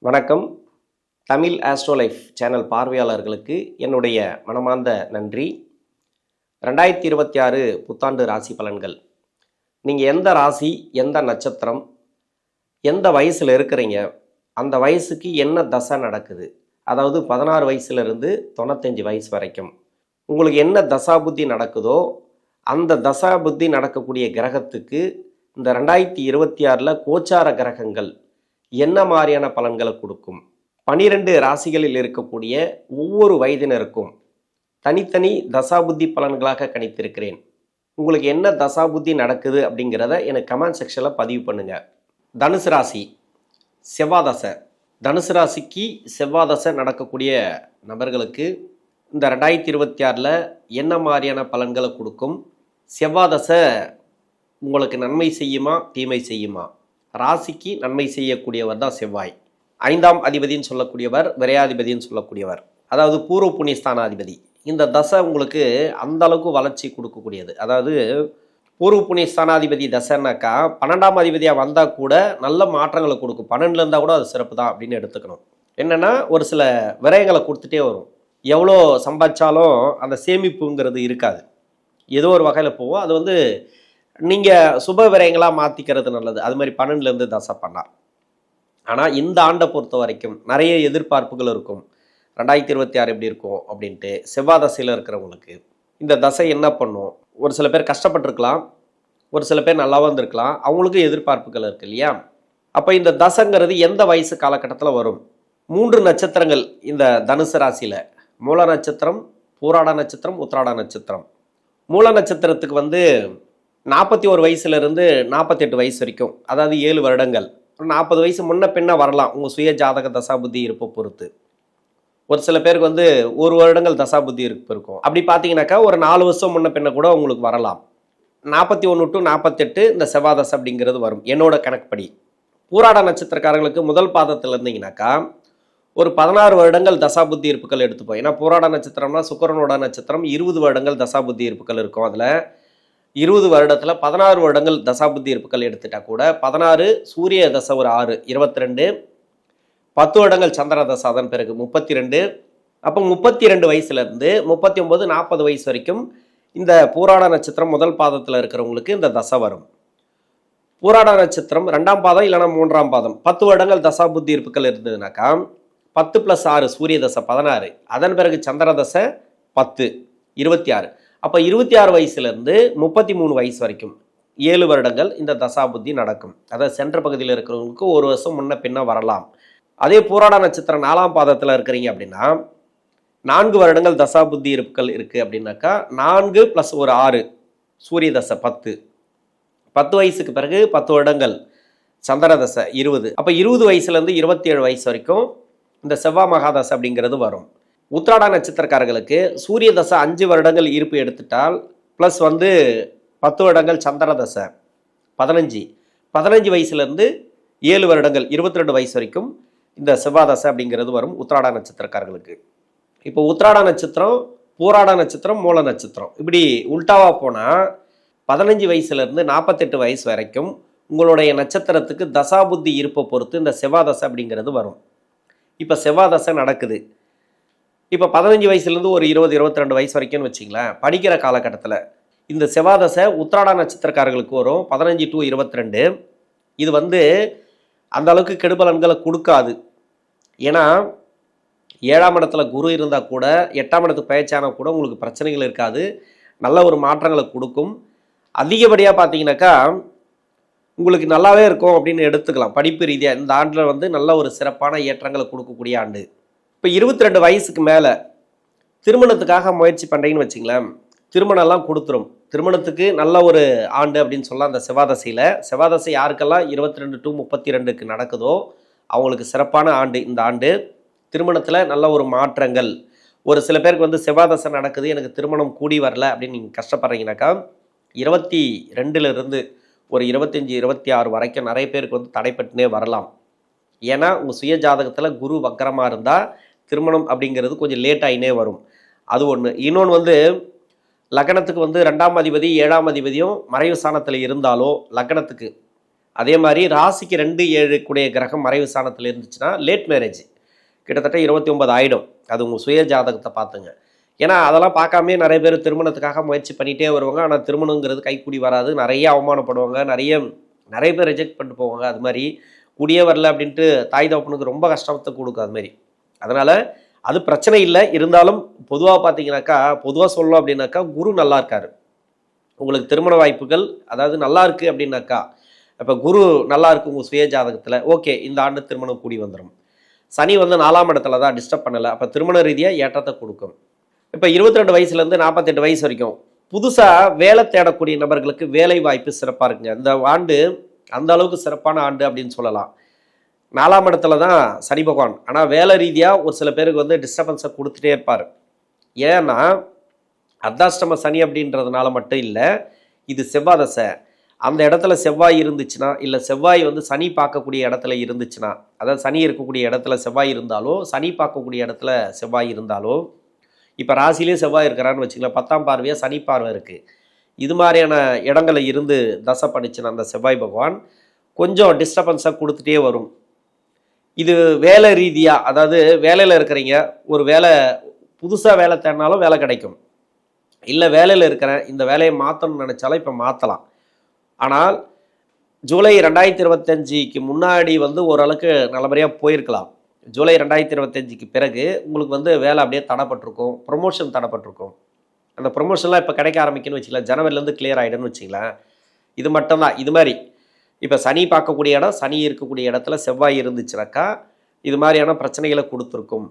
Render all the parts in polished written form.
வணக்கம். தமிழ் ஆஸ்ட்ரோலைஃப் சேனல் பார்வையாளர்களுக்கு என்னுடைய மனமார்ந்த நன்றி. 2026 புத்தாண்டு ராசி பலன்கள். நீங்கள் எந்த ராசி, எந்த நட்சத்திரம், எந்த வயசில் இருக்கிறீங்க, அந்த வயசுக்கு என்ன தசை நடக்குது, அதாவது 16 வயசுலேருந்து 95 வயசு வரைக்கும் உங்களுக்கு என்ன தசாபுத்தி நடக்குதோ அந்த தசாபுத்தி நடக்கக்கூடிய கிரகத்துக்கு இந்த 2026 கோச்சார கிரகங்கள் என்ன மாதிரியான பலன்களை கொடுக்கும், 12 ராசிகளில் இருக்கக்கூடிய ஒவ்வொரு வயதினருக்கும் தனித்தனி தசாபுத்தி பலன்களாக கணித்திருக்கிறேன். உங்களுக்கு என்ன தசாபுத்தி நடக்குது அப்படிங்கிறத எனக்கு கமெண்ட் செக்ஷனில் பதிவு பண்ணுங்க. தனுசு ராசி செவ்வாதசை. தனுசு ராசிக்கு செவ்வாதசை நடக்கக்கூடிய நபர்களுக்கு இந்த 2026 என்ன மாதிரியான பலன்களை கொடுக்கும், செவ்வாதசை உங்களுக்கு நன்மை செய்யுமா தீமை செய்யுமா? ராசிக்கு நன்மை செய்யக்கூடியவர் தான் செவ்வாய். 5ஆம் அதிபதினு சொல்லக்கூடியவர், விரையாதிபதினு சொல்லக்கூடியவர், அதாவது பூர்வ புண்ணியஸ்தானாதிபதி. இந்த தசை உங்களுக்கு அந்த அளவுக்கு வளர்ச்சி கொடுக்கக்கூடியது. அதாவது பூர்வ புண்ணியஸ்தானாதிபதி தசைனாக்கா 12ஆம் அதிபதியாக வந்தால் கூட நல்ல மாற்றங்களை கொடுக்கும். 12 இருந்தால் கூட அது சிறப்பு தான் அப்படின்னு எடுத்துக்கணும். என்னென்னா ஒரு சில விரயங்களை கொடுத்துட்டே வரும். எவ்வளோ சம்பாதிச்சாலும் அந்த சேமிப்புங்கிறது இருக்காது, ஏதோ ஒரு வகையில் போகும். அது நீங்கள் சுப விரயங்களாக மாற்றிக்கிறது நல்லது. அது மாதிரி 12லேருந்து தசை பண்ணார். ஆனால் இந்த ஆண்டை பொறுத்த வரைக்கும் நிறைய எதிர்பார்ப்புகள் இருக்கும். 2026 எப்படி இருக்கும் அப்படின்ட்டு செவ்வாய் தசையில் இருக்கிறவங்களுக்கு இந்த தசை என்ன பண்ணும்? ஒரு சில பேர் கஷ்டப்பட்டுருக்கலாம், ஒரு சில பேர் நல்லா இருந்திருக்கலாம், அவங்களுக்கும் எதிர்பார்ப்புகள் இருக்கு இல்லையா? அப்போ இந்த தசைங்கிறது எந்த வயசு காலகட்டத்தில் வரும்? 3 நட்சத்திரங்கள் இந்த தனுசு ராசியில். மூல நட்சத்திரம், பூராட நட்சத்திரம், உத்திராட நட்சத்திரம். மூல நட்சத்திரத்துக்கு 41 வயசுலேருந்து 48 வயசு வரைக்கும், அதாவது 7 வருடங்கள். 40 வயசு முன்ன பின்ன வரலாம் உங்கள் சுய ஜாதக தசாபுத்தி இருப்பை பொறுத்து. ஒரு சில பேருக்கு 1 வருடங்கள் தசாபுத்தி இருப்பு இருக்கும். அப்படி பார்த்தீங்கன்னாக்கா ஒரு 4 வருஷம் முன்ன பின்ன கூட உங்களுக்கு வரலாம். 41 to 48 இந்த செவ்வாய் தசை அப்படிங்கிறது வரும் என்னோட கணக்குப்படி. பூராட நட்சத்திரக்காரங்களுக்கு முதல் பாதத்தில் இருந்தீங்கன்னாக்கா ஒரு 16 வருடங்கள் தசாபுத்தி இருப்புகள் எடுத்துப்போம். ஏன்னா பூராட நட்சத்திரம்னா சுக்கிரனோட நட்சத்திரம். 20 வருடங்கள் தசாபுத்தி இருப்புகள் இருக்கும். அதில் 20 வருடத்தில் 16 வருடங்கள் தசாபுத்தி இருப்புகள் எடுத்துட்டா கூட 16 சூரிய தசை ஒரு 6 22, 10 வருடங்கள் சந்திர தசை, அதன் பிறகு 32. அப்போ 32 வயசுலேருந்து 39 40 வயசு வரைக்கும் இந்த பூராட நட்சத்திரம் முதல் பாதத்தில் இருக்கிறவங்களுக்கு இந்த தசை வரும். பூராட நட்சத்திரம் 2ஆம் பாதம் இல்லைனா 3ஆம் பாதம் 10 வருடங்கள் தசாபுத்தி இருப்புகள் இருந்ததுனாக்கா 10 + 6 சூரிய தசை 16, அதன் பிறகு சந்திர தசை 10 26. அப்போ 26 வயசுலேருந்து 33 வயசு வரைக்கும் 7 வருடங்கள் இந்த தசாபுத்தி நடக்கும். அதாவது சென்ற பகுதியில் இருக்கிறவங்களுக்கு 1 வருஷம் முன்ன பின்ன வரலாம். அதே பூராட நட்சத்திரம் 4ஆம் பாதத்தில் இருக்கிறீங்க அப்படின்னா 4 வருடங்கள் தசாபுத்தி இருப்புகள் இருக்குது அப்படின்னாக்கா 4 + 6 சூரிய தசை 10 வயசுக்கு பிறகு 10 வருடங்கள் சந்திர தசை 20. அப்போ 20 வயசுலேருந்து 27 வயசு வரைக்கும் இந்த செவ்வாய் மகாதசை அப்படிங்கிறது வரும். உத்திராட நட்சத்திரக்காரர்களுக்கு சூரிய தசை 5 வருடங்கள் இருப்பு எடுத்துட்டால் ப்ளஸ் 10 வருடங்கள் சந்திர தசை 15 வயசுலேருந்து 7 வருடங்கள் 22 வயசு வரைக்கும் இந்த செவ்வாய் தசை அப்படிங்கிறது வரும் உத்திராட நட்சத்திரக்காரர்களுக்கு. இப்போ உத்திராட நட்சத்திரம், பூராட நட்சத்திரம், மூல நட்சத்திரம் இப்படி உல்டாவாக போனால் 15 வயசுலேருந்து 48 வயசு வரைக்கும் உங்களுடைய நட்சத்திரத்துக்கு தசாபுத்தி இருப்பை பொறுத்து இந்த செவ்வாய் தசை அப்படிங்கிறது வரும். இப்போ செவ்வாய் தசை நடக்குது. இப்போ 15 வயசுலேருந்து ஒரு 20-22 வயசு வரைக்கும்னு வச்சிங்களேன். படிக்கிற காலகட்டத்தில் இந்த செவ்வாய் தசை உத்திராட நட்சத்திரக்காரர்களுக்கு வரும் 15 to 22. இது அந்த அளவுக்கு கெடுபலன்களை கொடுக்காது. ஏன்னா 7ஆம் இடத்துல குரு இருந்தால் கூட 8ஆம் இடத்துக்கு பயிற்சியானால் கூட உங்களுக்கு பிரச்சனைகள் இருக்காது, நல்ல ஒரு மாற்றங்களை கொடுக்கும். அதிகப்படியாக பார்த்தீங்கன்னாக்கா உங்களுக்கு நல்லாவே இருக்கும் அப்படின்னு எடுத்துக்கலாம். படிப்பு ரீதியாக இந்த ஆண்டில் நல்ல ஒரு சிறப்பான ஏற்றங்களை கொடுக்கக்கூடிய ஆண்டு. இப்போ 22 வயசுக்கு மேலே திருமணத்துக்காக முயற்சி பண்ணுறீங்கன்னு வச்சிங்களேன், திருமணம்லாம் கொடுத்துரும். திருமணத்துக்கு நல்ல ஒரு ஆண்டு அப்படின்னு சொல்லலாம் அந்த செவ்வாதசையில். செவ்வாதசை யாருக்கெல்லாம் 22 to 32க்கு நடக்குதோ அவங்களுக்கு சிறப்பான ஆண்டு இந்த ஆண்டு. திருமணத்தில் நல்ல ஒரு மாற்றங்கள். ஒரு சில பேருக்கு செவ்வாதசை நடக்குது, எனக்கு திருமணம் கூடி வரல அப்படின்னு நீங்கள் கஷ்டப்படுறீங்கனாக்கா 22லேருந்து ஒரு 25-26 வரைக்கும் நிறைய பேருக்கு தடைப்பட்டுனே வரலாம். ஏன்னா உங்கள் சுய ஜாதகத்தில் குரு வக்கரமாக இருந்தால் திருமணம் அப்படிங்கிறது கொஞ்சம் லேட் ஆகினே வரும். அது ஒன்று. இன்னொன்று லக்னத்துக்கு 2ஆம் அதிபதி 7ஆம் அதிபதியும் மறைவு ஸ்தானத்தில் இருந்தாலோ லக்னத்துக்கு அதே மாதிரி ராசிக்கு 2, 7 கூடிய கிரகம் மறைவு ஸ்தானத்தில் இருந்துச்சுன்னா லேட் மேரேஜ் கிட்டத்தட்ட 29 ஆகிடும். அது உங்கள் சுய ஜாதகத்தை பார்த்துங்க. ஏன்னா அதெல்லாம் பார்க்காமே நிறைய பேர் திருமணத்துக்காக முயற்சி பண்ணிகிட்டே வருவாங்க. ஆனால் திருமணங்கிறது கைக்கூடி வராது. நிறைய அவமானப்படுவாங்க. நிறைய பேர் ரிஜெக்ட் பண்ணிட்டு போவாங்க. அது மாதிரி கூடியே வரல அப்படின்ட்டு தாய் தகப்பனுக்கு ரொம்ப கஷ்டத்தை கொடுக்கும். அது மாதிரி அதனால் அது பிரச்சனை இல்லை. இருந்தாலும் பொதுவாக பார்த்தீங்கன்னாக்கா, பொதுவாக சொல்லணும் அப்படின்னாக்கா, குரு நல்லா இருக்கார். உங்களுக்கு திருமண வாய்ப்புகள் அதாவது நல்லா இருக்குது அப்படின்னாக்கா, இப்போ குரு நல்லா இருக்கு உங்கள் சுய ஜாதகத்தில், ஓகே இந்த ஆண்டு திருமணம் கூடி வந்துடும். சனி வந்து 4ஆம் இடத்துல தான் டிஸ்டர்ப் பண்ணலை. அப்போ திருமண ரீதியாக ஏற்றத்தை கொடுக்கும். இப்போ 22 வயசுலேருந்து 48 வயசு வரைக்கும் புதுசாக வேலை தேடக்கூடிய நபர்களுக்கு வேலை வாய்ப்பு சிறப்பாக இருக்குங்க. இந்த ஆண்டு அந்த அளவுக்கு சிறப்பான ஆண்டு அப்படின்னு சொல்லலாம். 4ஆம் இடத்துல தான் சனி பகவான். ஆனால் வேலை ரீதியாக ஒரு சில பேருக்கு வந்து டிஸ்டர்பன்ஸை கொடுத்துட்டே இருப்பார். ஏன்னா அர்த்தாஷ்டம சனி அப்படின்றதுனால மட்டும் இல்லை, இது செவ்வாய் தசை. அந்த இடத்துல செவ்வாய் இருந்துச்சுன்னா, இல்லை செவ்வாய் வந்து சனி பார்க்கக்கூடிய இடத்துல இருந்துச்சுன்னா, அதாவது சனி இருக்கக்கூடிய இடத்துல செவ்வாய் இருந்தாலோ, சனி பார்க்கக்கூடிய இடத்துல செவ்வாய் இருந்தாலோ, இப்போ ராசிலே செவ்வாய் இருக்கிறான்னு வச்சுக்கலாம், 10ஆம் பார்வையாக சனி பார்வை இருக்குது. இது மாதிரியான இடங்களை இருந்து தசை பண்ணிச்சுன்னா அந்த செவ்வாய் பகவான் கொஞ்சம் டிஸ்டர்பன்ஸாக கொடுத்துட்டே வரும். இது வேலை ரீதியாக, அதாவது வேலையில் இருக்கிறீங்க, ஒரு வேலை புதுசாக வேலை தேடினாலும் வேலை கிடைக்கும். இல்லை வேலையில் இருக்கிறேன், இந்த வேலையை மாற்றணும்னு நினச்சாலும் இப்போ மாற்றலாம். ஆனால் ஜூலை 2025க்கு முன்னாடி வந்து ஓரளவுக்கு நல்லபடியாக போயிருக்கலாம். ஜூலை 2025க்கு பிறகு உங்களுக்கு வந்து வேலை அப்படியே தடைப்பட்டிருக்கும், ப்ரொமோஷன் தடைப்பட்டிருக்கும். அந்த ப்ரொமோஷன்லாம் இப்போ கிடைக்க ஆரம்பிக்குன்னு வச்சுக்கலாம், ஜனவரிலேருந்து கிளியர் ஆகிடுன்னு வச்சுக்கலாம். இது மட்டும்தான். இது மாதிரி இப்போ சனி பார்க்கக்கூடிய இடம், சனி இருக்கக்கூடிய இடத்துல செவ்வாய் இருந்துச்சுனாக்கா இது மாதிரியான பிரச்சனைகளை கொடுத்துருக்கும்.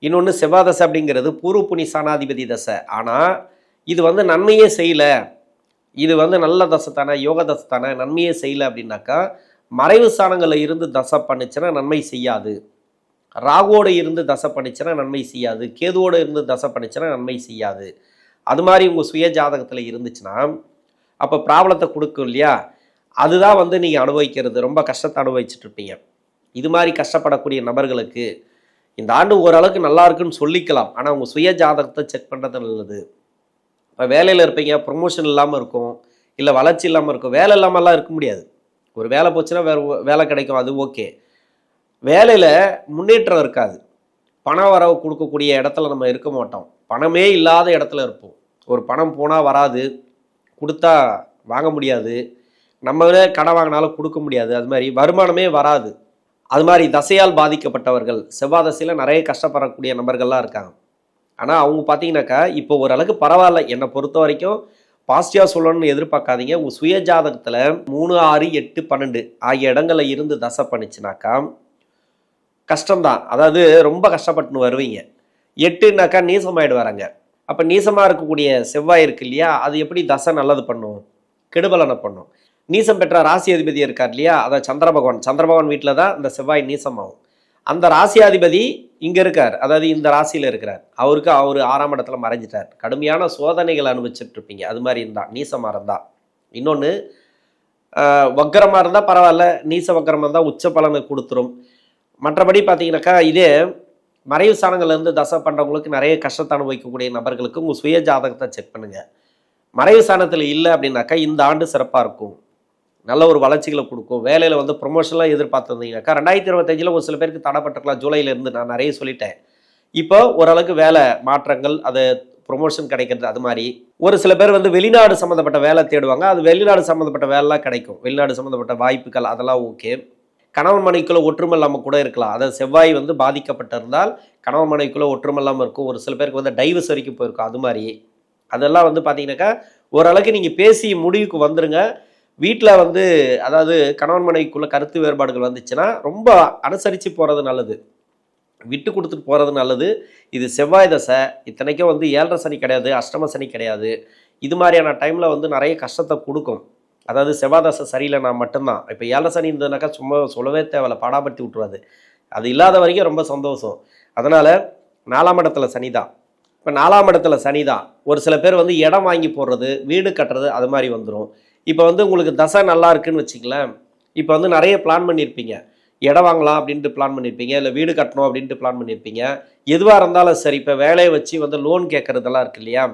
இன்னொன்று செவ்வாய் தசை அப்படிங்கிறது பூர்வ புனி சாணாதிபதி தசை. ஆனால் இது வந்து நன்மையே செய்யலை, இது வந்து நல்ல தசை தானே, யோக தசை தானே, நன்மையே செய்யலை அப்படின்னாக்கா மறைவு ஸ்தானங்களில் இருந்து தசை பண்ணிச்சுன்னா நன்மை செய்யாது. ராகுவோடு இருந்து தசை பண்ணிச்சுன்னா நன்மை செய்யாது. கேதுவோடு இருந்து தசை பண்ணிச்சுன்னா நன்மை செய்யாது. அது மாதிரி உங்கள் சுய ஜாதகத்தில் இருந்துச்சுன்னா அப்போ ப்ராப்ளத்தை கொடுக்கும் இல்லையா, அதுதான் வந்து நீங்கள் அனுபவிக்கிறது, ரொம்ப கஷ்டத்தை அனுபவிச்சுட்டு இருப்பீங்க. இது மாதிரி கஷ்டப்படக்கூடிய நபர்களுக்கு இந்த ஆண்டு ஓரளவுக்கு நல்லா இருக்குன்னு சொல்லிக்கலாம். ஆனால் உங்கள் சுய ஜாதகத்தை செக் பண்ணுறது நல்லது. இப்போ வேலையில் இருப்பீங்க, ப்ரொமோஷன் இல்லாமல் இருக்கும், இல்லை வளர்ச்சி இல்லாமல் இருக்கும். வேலை இல்லாமல்லாம் இருக்க முடியாது. ஒரு வேலை போச்சுன்னா வேறு வேலை கிடைக்கும், அது ஓகே. வேலையில் முன்னேற்றம் இருக்காது. பண வரவு கொடுக்கக்கூடிய இடத்துல நம்ம இருக்க மாட்டோம். பணமே இல்லாத இடத்துல இருப்போம். ஒரு பணம் போனால் வராது, கொடுத்தா வாங்க முடியாது, நம்மளே கடன் வாங்கினாலும் கொடுக்க முடியாது. அது மாதிரி வருமானமே வராது. அது மாதிரி தசையால் பாதிக்கப்பட்டவர்கள், செவ்வாய் தசையில் நிறைய கஷ்டப்படக்கூடிய நபர்கள்லாம் இருக்காங்க. ஆனால் அவங்க பார்த்தீங்கன்னாக்கா இப்போ ஓரளவுக்கு பரவாயில்ல. என்னை பொறுத்த வரைக்கும் பாசிட்டிவாக சொல்லணும்னு எதிர்பார்க்காதீங்க. உங்கள் சுய ஜாதகத்தில் 3, 6, 8, 12 ஆகிய இடங்களில் இருந்து தசை பண்ணிச்சுனாக்கா கஷ்டம்தான். அதாவது ரொம்ப கஷ்டப்பட்டுன்னு வருவீங்க. 8னாக்கா நீசமாயிடு வராங்க. அப்போ நீசமாக இருக்கக்கூடிய செவ்வாய் இருக்கு இல்லையா, அது எப்படி தசை நல்லது பண்ணும், கெடுபலனை பண்ணும். நீசம் பெற்ற ராசி அதிபதி இருக்கார் இல்லையா, அதாவது சந்திர பகவான் வீட்டில் தான் இந்த செவ்வாய் நீசமாகும். அந்த ராசியாதிபதி இங்கே இருக்கார், அதாவது இந்த ராசியில் இருக்கிறார். அவர் 6ஆம் இடத்துல மறைஞ்சிட்டார். கடுமையான சோதனைகளை அனுபவிச்சுட்டு இருப்பீங்க. அது மாதிரி இருந்தால், நீசமாக இருந்தால். இன்னொன்று வக்கரமாக இருந்தால் பரவாயில்ல, நீச வக்கரமாக இருந்தால் உச்ச பலனை கொடுத்துரும். மற்றபடி பார்த்தீங்கன்னாக்கா இதே மறைவு ஸ்தானங்கள்லேருந்து தசை பண்ணுறவங்களுக்கு நிறைய கஷ்டத்தை அனுபவிக்கக்கூடிய நபர்களுக்கு உங்கள் சுய ஜாதகத்தை செக் பண்ணுங்கள். மறைவு ஸ்தானத்தில் இல்லை அப்படின்னாக்கா இந்த ஆண்டு சிறப்பாக இருக்கும், நல்ல ஒரு வளர்ச்சிகளை கொடுக்கும். வேலையில் வந்து ப்ரொமோஷன்லாம் எதிர்பார்த்துருந்தீங்கன்னாக்கா 2025 ஒரு சில பேருக்கு தடைப்பட்டிருக்கலாம். ஜூலையிலேருந்து நான் நிறைய சொல்லிட்டேன். இப்போ ஓரளவுக்கு வேலை மாற்றங்கள், அது ப்ரொமோஷன் கிடைக்கிறது. அது மாதிரி ஒரு சில பேர் வந்து வெளிநாடு சம்மந்தப்பட்ட வேலை தேடுவாங்க. அது வெளிநாடு சம்மந்தப்பட்ட வேலைலாம் கிடைக்கும். வெளிநாடு சம்மந்தப்பட்ட வாய்ப்புகள் அதெல்லாம் ஓகே. கணவன் மனைவிக்குள்ளே ஒற்றுமை இல்லாமல் கூட இருக்கலாம். அதாவது செவ்வாய் வந்து பாதிக்கப்பட்டிருந்தால் கணவன் மனைவிக்குள்ளே ஒற்றுமை இல்லாமல் இருக்கும். ஒரு சில பேருக்கு வந்து டைவர்ஸ் வரைக்கும் போயிருக்கும். அது மாதிரி அதெல்லாம் வந்து பார்த்தீங்கன்னாக்கா ஓரளவுக்கு நீங்கள் பேசி முடிவுக்கு வந்துடுங்க. வீட்டில் வந்து அதாவது கணவன் மனைவிக்குள்ளே கருத்து வேறுபாடுகள் வந்துச்சுன்னா ரொம்ப அனுசரித்து போகிறது நல்லது, விட்டு கொடுத்துட்டு போகிறது நல்லது. இது செவ்வாய் தசை. இத்தனைக்கும் வந்து 7.5 சனி கிடையாது, அஷ்டம சனி கிடையாது. இது மாதிரியான டைமில் வந்து நிறைய கஷ்டத்தை கொடுக்கும். அதாவது செவ்வாய் தசை சரியில்லைனா மட்டும்தான். இப்போ 7.5 சனி இருந்ததுனாக்கா சும்மா சொல்லவே தேவையில்ல, பாடாபடுத்தி விட்டுருவாது. அது இல்லாத வரைக்கும் ரொம்ப சந்தோஷம். அதனால் 4ஆம் இடத்துல சனி தான். இப்போ 4ஆம் இடத்துல சனி தான். ஒரு சில பேர் வந்து இடம் வாங்கி போடுறது, வீடு கட்டுறது, அது மாதிரி வந்துடும். இப்போ வந்து உங்களுக்கு தசை நல்லா இருக்குன்னு வச்சுக்கலாம். இப்போ வந்து நிறைய பிளான் பண்ணியிருப்பீங்க. இடம் வாங்கலாம் அப்படின்ட்டு பிளான் பண்ணியிருப்பீங்க, இல்லை வீடு கட்டணும் அப்படின்ட்டு பிளான் பண்ணியிருப்பீங்க. எதுவாக இருந்தாலும் சரி, இப்போ வேலையை வச்சு வந்து லோன் கேட்குறதெல்லாம் இருக்கு இல்லையா,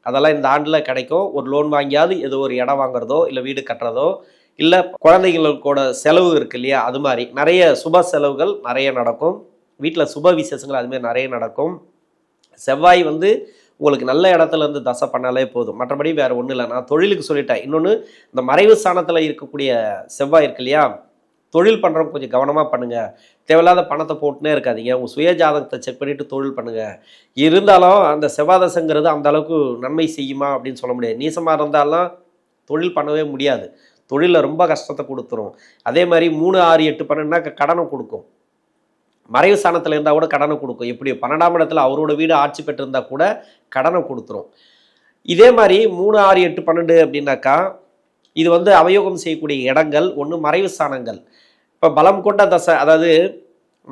அதெல்லாம் இந்த ஆண்டில் கிடைக்கும். ஒரு லோன் வாங்கியாவது ஏதோ ஒரு இடம் வாங்குறதோ இல்லை வீடு கட்டுறதோ இல்லை குழந்தைகளோட செலவு இருக்கு இல்லையா, அது மாதிரி நிறைய சுப செலவுகள் நிறைய நடக்கும். வீட்டில் சுப விசேஷங்கள் அதுமாதிரி நிறைய நடக்கும். செவ்வாய் வந்து உங்களுக்கு நல்ல இடத்துல இருந்து தசை பண்ணாலே போதும், மற்றபடி வேறு ஒன்றும் இல்லை. நான் தொழிலுக்கு சொல்லிட்டேன். இன்னொன்று, இந்த மறைவு ஸ்தானத்தில் இருக்கக்கூடிய செவ்வாய் இருக்கு இல்லையா, தொழில் பண்ணுறவங்க கொஞ்சம் கவனமாக பண்ணுங்கள். தேவையில்லாத பணத்தை போட்டுனே இருக்காதீங்க. உங்கள் சுய ஜாதகத்தை செக் பண்ணிவிட்டு தொழில் பண்ணுங்கள். இருந்தாலும் அந்த செவ்வாதசைங்கிறது அந்த அளவுக்கு நன்மை செய்யுமா அப்படின்னு சொல்ல முடியாது. நீசமாக இருந்தாலும் தொழில் பண்ணவே முடியாது. தொழிலில் ரொம்ப கஷ்டத்தை கொடுத்துரும். அதே மாதிரி 3, 6, 8, 12னா கடனை கொடுக்கும். மறைவு ஸ்தானத்தில் இருந்தால் கூட கடனை கொடுக்கும். எப்படி 12ஆம் இடத்துல அவரோட வீடு ஆட்சி பெற்றிருந்தா கூட கடனை கொடுத்துரும். இதே மாதிரி 3, 6, 8, 12 அப்படின்னாக்கா இது வந்து அவயோகம் செய்யக்கூடிய இடங்கள் ஒன்று மறைவு ஸ்தானங்கள். இப்போ பலம் கொண்ட தசை, அதாவது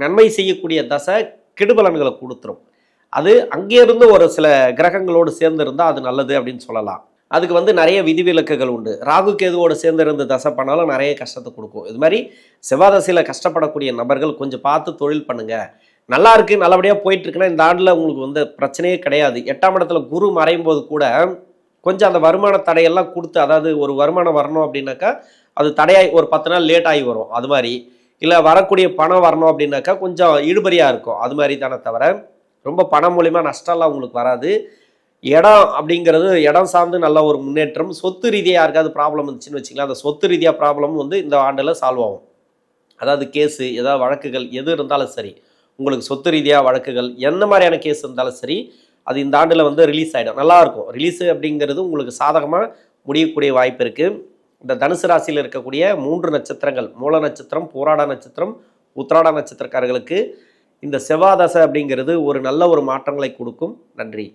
நன்மை செய்யக்கூடிய தசை கெடுபலன்களை கொடுத்துரும். அது அங்கேருந்து ஒரு சில கிரகங்களோடு சேர்ந்து இருந்தால் அது நல்லது அப்படின்னு சொல்லலாம். அதுக்கு வந்து நிறைய விதிவிலக்குகள் உண்டு. ராகு கேதுவோடு சேர்ந்து இருந்து தசை பண்ணாலும் நிறைய கஷ்டத்தை கொடுக்கும். இது மாதிரி செவ்வாதசையில் கஷ்டப்படக்கூடிய நபர்கள் கொஞ்சம் பார்த்து தொழில் பண்ணுங்கள். நல்லா இருக்குது, நல்லபடியாக போயிட்டுருக்குன்னா இந்த ஆண்டில் உங்களுக்கு வந்து பிரச்சனையே கிடையாது. 8ஆம் இடத்துல குரு மறையும் போது கூட கொஞ்சம் அந்த வருமான தடையெல்லாம் கொடுத்து, அதாவது ஒரு வருமானம் வரணும் அப்படின்னாக்கா அது தடையாகி ஒரு 10 நாள் லேட் ஆகி வரும். அது மாதிரி இல்லை வரக்கூடிய பணம் வரணும் அப்படின்னாக்கா கொஞ்சம் இழுபறியாக இருக்கும். அது மாதிரி தானே தவிர ரொம்ப பணம் மூலிமா நஷ்டம்லாம் உங்களுக்கு வராது. இடம் அப்படிங்கிறது இடம் சார்ந்து நல்ல ஒரு முன்னேற்றம். சொத்து ரீதியாக யாருக்காவது ப்ராப்ளம் இருந்துச்சுன்னு வச்சுக்கலாம், அந்த சொத்து ரீதியாக ப்ராப்ளம் வந்து இந்த ஆண்டில் சால்வ் ஆகும். அதாவது கேஸு ஏதாவது வழக்குகள் எது இருந்தாலும் சரி, உங்களுக்கு சொத்து ரீதியாக வழக்குகள் எந்த மாதிரியான கேஸ் இருந்தாலும் சரி, அது இந்த ஆண்டில் வந்து ரிலீஸ் ஆகிடும். நல்லாயிருக்கும். ரிலீஸு அப்படிங்கிறது உங்களுக்கு சாதகமாக முடியக்கூடிய வாய்ப்பு இருக்குது. இந்த தனுசு ராசியில் இருக்கக்கூடிய 3 நட்சத்திரங்கள், மூல நட்சத்திரம், பூராட நட்சத்திரம், உத்திராட நட்சத்திரக்காரர்களுக்கு இந்த செவ்வாதசை அப்படிங்கிறது ஒரு நல்ல ஒரு மாற்றங்களை கொடுக்கும். நன்றி.